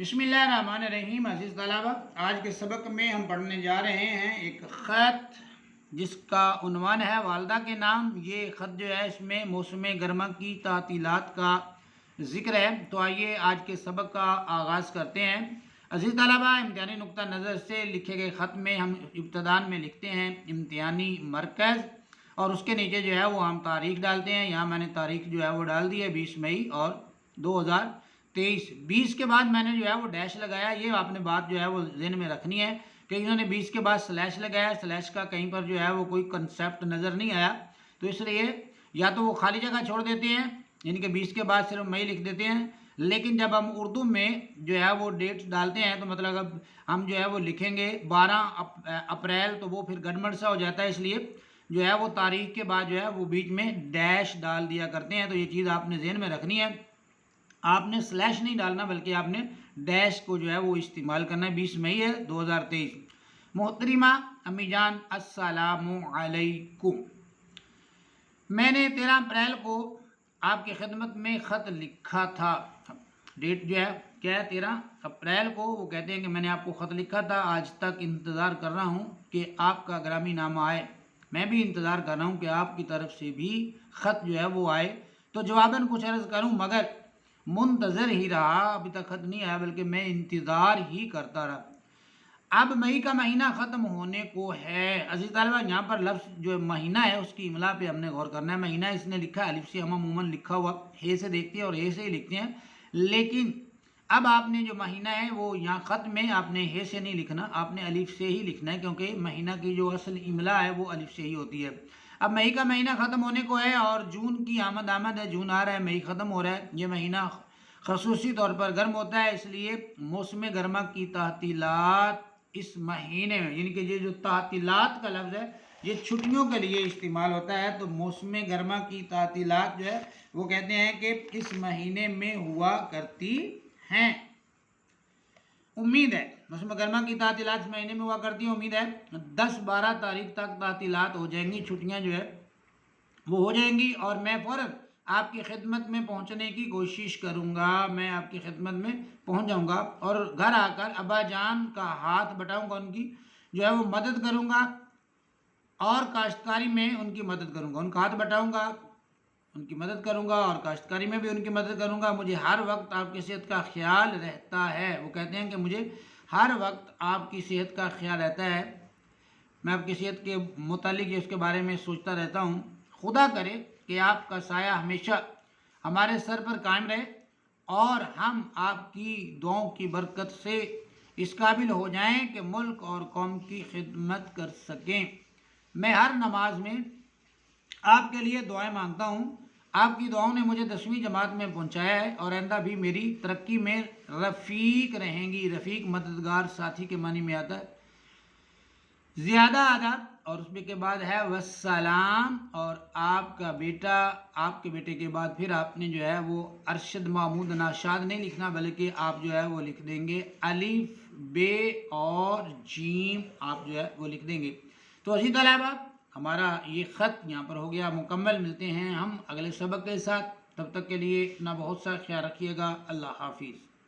बिस्मिल्लाहिर्रहमानिर्रहीम। अज़ीज़ तलबा, आज के सबक में हम पढ़ने जा रहे हैं एक ख़त जिसका उन्वान है वालदा के नाम। ये ख़त जो है इसमें मौसम गर्मा की तातीलात का ज़िक्र है। तो आइए आज के सबक का आगाज़ करते हैं। अज़ीज़ तलबा, इम्तिहानी नुक्ता नज़र से लिखे गए ख़त में हम इब्तदान में लिखते हैं इम्तिहानी मरकज़, और उसके नीचे जो है वो हम तारीख़ डालते हैं। यहाँ मैंने तारीख़ जो है वो डाल दी है 20 मई और 2023। 20 के बाद मैंने जो है वो डैश लगाया। ये आपने बात जो है वो ज़हन में रखनी है कि इन्होंने 20 के बाद स्लैश लगाया। स्लैश का कहीं पर जो है वो कोई कंसेप्ट नज़र नहीं आया, तो इसलिए या तो वो खाली जगह छोड़ देते हैं, यानी कि 20 के बाद सिर्फ मई लिख देते हैं। लेकिन जब हम उर्दू में जो है वो डेट्स डालते हैं तो मतलब अब हम जो है वो लिखेंगे 12 अप्रैल, तो वो फिर गड़बड़ सा हो जाता है। इसलिए जो है वो तारीख के बाद जो है वो बीच में डैश डाल दिया करते हैं। तो ये चीज़ आपने ज़हन में रखनी है। आपने स्लैश नहीं डालना बल्कि आपने डैश को जो है वो इस्तेमाल करना है। 20 मई है 2023। मोहतरिमा अम्मीजान अस्सलामु अलैकुम। मैंने 13 अप्रैल को आपकी खिदमत में ख़त लिखा था। डेट जो है क्या है, 13 अप्रैल को। वो कहते हैं कि मैंने आपको ख़त लिखा था, आज तक इंतज़ार कर रहा हूँ कि आपका ग्रामी नामा आए। मैं भी इंतज़ार कर रहा हूँ कि आपकी तरफ से भी ख़त जो है वो आए। तो जवाबन कुछ अर्ज़ करूँ मगर मुंतज़र ही रहा, अभी तक ख़त नहीं आया बल्कि मैं इंतज़ार ही करता रहा। अब मई का महीना ख़त्म होने को है। अज़ीज़ तलबा, यहाँ पर लफ्ज़ जो महीना है उसकी इमला पे हमने गौर करना है। महीना इसने लिखा है अलिफ से, हम अमूमन लिखा हुआ हे से देखते हैं और हे से ही लिखते हैं। लेकिन अब आपने जो महीना है वो यहाँ ख़त में आपने हे से नहीं लिखना, आपने अलिफ से ही लिखना है, क्योंकि महीना की जो असल इमला है वो अलिफ से ही होती है। अब मई का महीना ख़त्म होने को है और जून की आमद है। जून आ रहा है, मई ख़त्म हो रहा है। ये महीना खसूसी तौर पर गर्म होता है, इसलिए मौसम गर्मा की तातीलात इस महीने में, यानी कि ये जो तातीलात का लफ्ज़ है ये छुट्टियों के लिए इस्तेमाल होता है। तो मौसम गर्मा की तातीलात जो है वो कहते हैं कि इस महीने में हुआ करती हैं। उम्मीद है मौसम गर्मा की तातीलात इस महीने में हुआ करती है। उम्मीद है 10-12 तारीख तक तातीलात हो जाएंगी, छुट्टियां जो है वो हो जाएंगी और मैं फ़ौरन आपकी खिदमत में पहुंचने की कोशिश करूंगा। मैं आपकी खिदमत में पहुंच जाऊंगा और घर आकर अब्बा जान का हाथ बटाऊंगा, उनकी जो है वो मदद करूंगा और काश्तकारी में उनकी मदद करूंगा। उनका हाथ बटाऊंगा, उनकी मदद करूंगा और काश्तकारी में भी उनकी मदद करूंगा। मुझे हर वक्त आपकी सेहत का ख्याल रहता है। वो कहते हैं कि मुझे हर वक्त आपकी सेहत का ख्याल रहता है। मैं आपकी सेहत के मुतालिक उसके बारे में सोचता रहता हूँ। खुदा करे कि आपका साया हमेशा हमारे सर पर कायम रहे और हम आपकी दुआओं की बरकत से इस काबिल हो जाएं कि मुल्क और कौम की खिदमत कर सकें। मैं हर नमाज में आपके लिए दुआएं मांगता हूँ। आपकी दुआओं ने मुझे 10वीं जमात में पहुँचाया है और आइंदा भी मेरी तरक्की में रफ़ीक रहेंगी। रफ़ीक मददगार, साथी के मानी में आता है। ज़्यादा आदाब और उसमें के बाद है वस्सलाम। और आपका बेटा, आपके बेटे के बाद फिर आपने जो है वो अरशद महमूद नाशाद नहीं लिखना बल्कि आप जो है वो लिख देंगे अलिफ बे और जीम, आप जो है वो लिख देंगे। तो अज़ीज़ तलबा, हमारा ये ख़त यहाँ पर हो गया मुकम्मल। मिलते हैं हम अगले सबक के साथ, तब तक के लिए अपना बहुत सा ख्याल रखिएगा। अल्लाह हाफिज़।